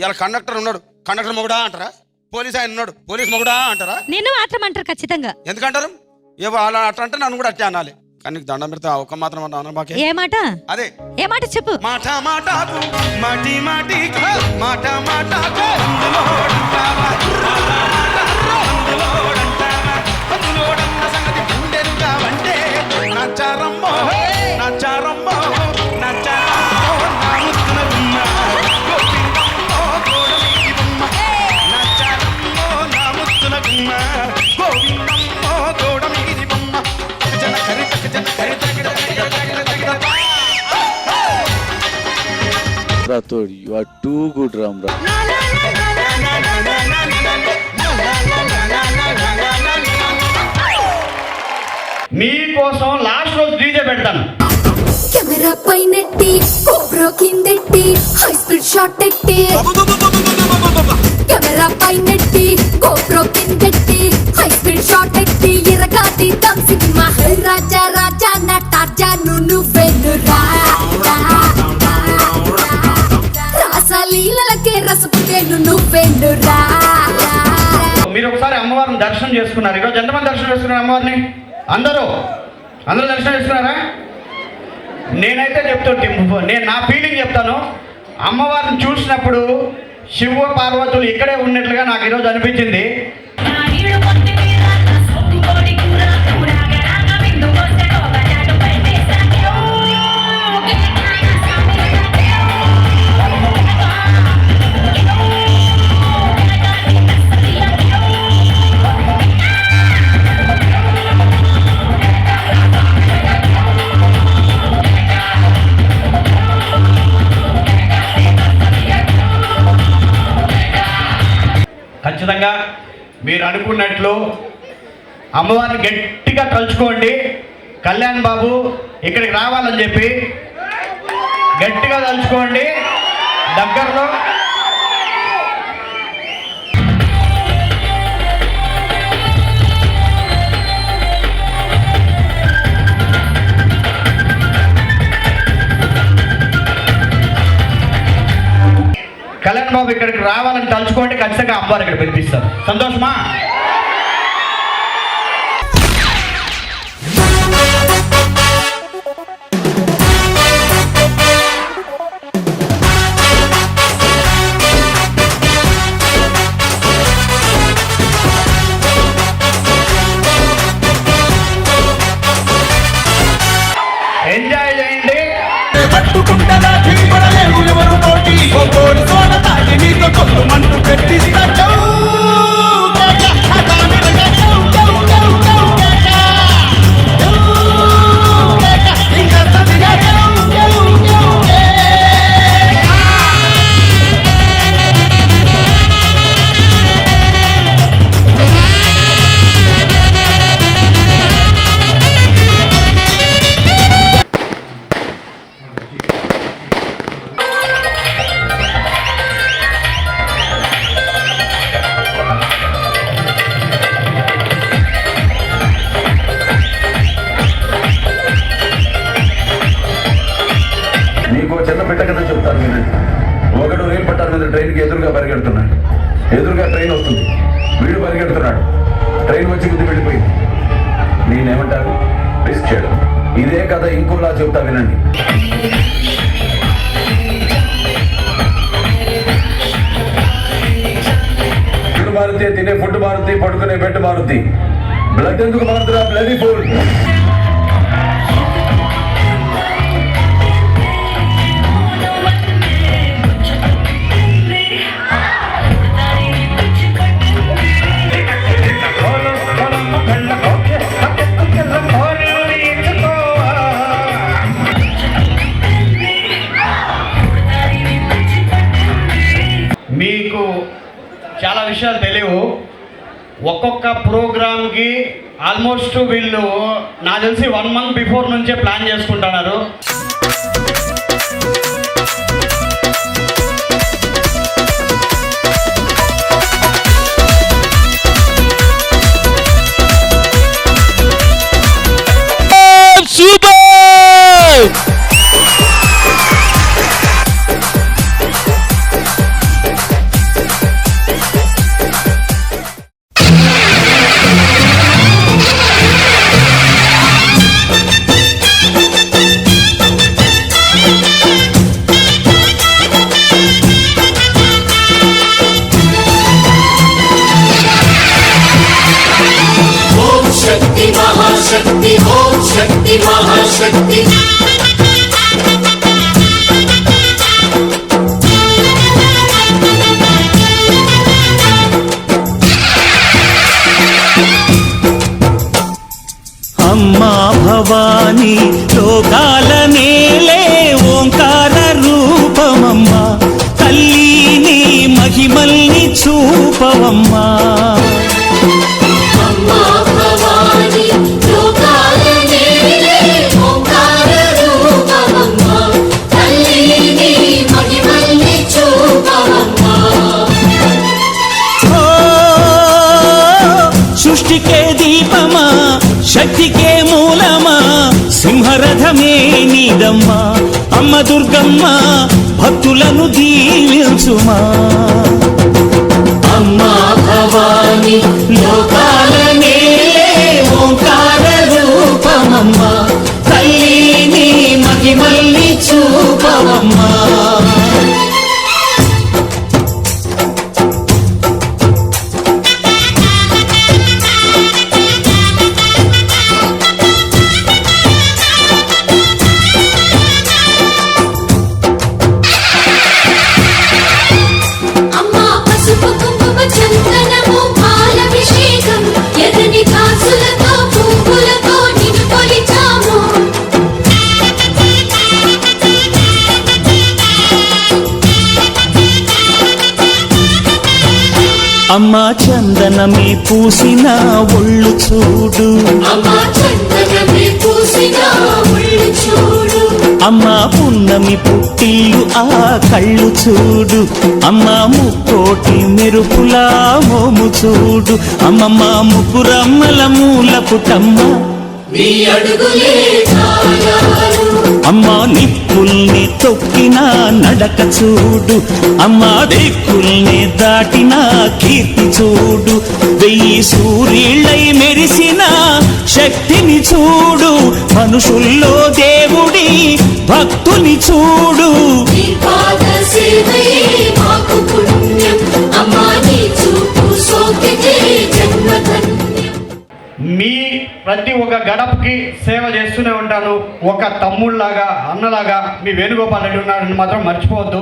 ఇలా కండక్టర్ ఉన్నాడు, కండక్టర్ మొగుడా అంటారా? పోలీస్ ఆయన ఉన్నాడు, పోలీస్ మొగుడా అంటారా? నిన్ను మాత్రం అంటారు ఖచ్చితంగా. ఎందుకంటారు? ఏవో అలా అట్లా అంటే నన్ను కూడా అట్టే అనాలి. కానీ నీకు దండం పెడతా ఒక మాత్రం అన్నా మాకే. ఏ మాట? అదే ఏ మాట చెప్పు. మాట మాటకు మాటి మాటికు మాట మాటకు అందులోడంటావా అందులోడన్న సంగతి గుండెలుగా వంటే నచ్చారమ్మో నచ్చారమ్మో నచ్చారమ్మో నా ముద్దున గుమ్మ గోవిందమ్మో గోడమీది బొమ్మ నచ్చారమ్మో నా ముద్దున గుమ్మ గోవిందమ్మో గోడమీది బొమ్మ జన కరిత Rathod, you are too good, Ramra. మీకోసం లాస్ట్ రోజు డీజే పెడతాను. కెమెరా పైనెట్టి కోబ్రో కిందెట్టి హై స్పీడ్ షాట్ ఎట్టి కెమెరా పైనెట్టి కోబ్రో కిందెట్టి హై స్పీడ్ షాట్ ఎట్టి ఇరగాది దమ్ సినిమా రాజా రాజా నటాజా నువ్వెన్నురా రాసలీలకే రసపుకేను నువ్వెన్నురా. మీరు ఒకసారి అమ్మవారిని దర్శనం చేసుకున్నారు. ఈరోజు ఎంతమంది దర్శనం చేసుకున్నారు అమ్మవారిని? అందరూ దర్శనం చేసుకున్నారా? నేనైతే చెప్తుంటే నేను నా ఫీలింగ్ చెప్తాను. అమ్మవారిని చూసినప్పుడు శివ పార్వతులు ఇక్కడే ఉన్నట్లుగా నాకు ఈరోజు అనిపించింది. ఖచ్చితంగా మీరు అనుకున్నట్లు అమ్మవారిని గట్టిగా తలుచుకోండి. కళ్యాణ్ బాబు ఇక్కడికి రావాలని చెప్పి గట్టిగా తలుచుకోండి. దగ్గరలో కళ్యాణ్ బాబు ఇక్కడికి రావాలని తలుచుకోండి. ఖచ్చితంగా అమ్మవారు ఇక్కడ పిలిపిస్తారు. సంతోషమా? ఎంజాయ్ చేయండి. చిన్న బిడ్డ కథ చెప్తాను వినండి. ఒకడు రైలు పట్టాల మీద ట్రైన్కి ఎదురుగా పరిగెడుతున్నాడు. ఎదురుగా ట్రైన్ వస్తుంది, వీడు పరిగెడుతున్నాడు. ట్రైన్ వచ్చి గుద్ది వెళ్ళిపోయింది. నేనేమంటారు? రిస్క్ చేయడం. ఇదే కథ ఇంకోలా చెప్తా వినండి. ఫుడ్ మారుతి, తినే ఫుడ్ మారుతి, పడుకునే బెడ్ మారుతి. బ్లడ్ ఎందుకు మారుతురా? Bloody full. మీకు చాలా విషయాలు తెలియవు. ఒక్కొక్క ప్రోగ్రామ్కి ఆల్మోస్ట్ వీళ్ళు నాకు తెలిసి 1 month బిఫోర్ నుంచే ప్లాన్ చేసుకుంటున్నారు. శక్తి ఓం శక్తి మహాశక్తి అమ్మా భవాని లోకాల నేలే ఓంకార రూపమమ్మా తల్లిని మహిమల్ని చూపవమ్మా అమ్మా భవాని లోకాల నేలే ఓంకార రూపమమ్మా తల్లిని మహిమల్ని చూపవమ్మా ఓ సృష్టికే దీపమా శక్తికే మూలమా సింహరథమే నీదమ్మా అమ్మ దుర్గమ్మ భక్తులను దీవించుమా అమ్మా భవాని లోకాల నేలే ఓంకార రూపమమ్మా తల్లిని మహిమల్ని చూపవమ్మా అమ్మా పసుపు కుంకుమ చందనము పాలభిషేకం ఎర్రని కాసులతో పువ్వులతో నిన్ను కొలిచాము అమ్మా చందనమే పూసిన ఒళ్ళు చూడు అమ్మా చందనమే పూసిన ఒళ్ళు చూడు అమ్మా పున్నమి పుట్టిల్లు ఆ కళ్ళు చూడు అమ్మా ముక్కోటి మెరుపులా మోము చూడు అమ్మమ్మ ముగ్గురమ్మల మూల పుటమ్మ నీ అడుగులే ఛాయాలు అమ్మా నిప్పుల్ని తొక్కిన నడక చూడు అమ్మా దిక్కుల్ని దాటిన కీర్తి చూడు 1000 సూర్యుళ్ళై మెరిసిన శక్తిని చూడు మనుషుల్లో దేవుడి భక్తుని చూడు నీ పాద సేవే మాకు పుణ్యం అమ్మా నీ చూపు సోకితే జన్మధన్యం మీ ప్రతి ఒక్క గడపకి సేవ చేస్తూనే ఉంటాను. ఒక తమ్ముళ్ళలాగా అన్నలాగా మీ వేణుగోపాల్ రెడ్డి ఉన్నారని మాత్రం మర్చిపోవద్దు.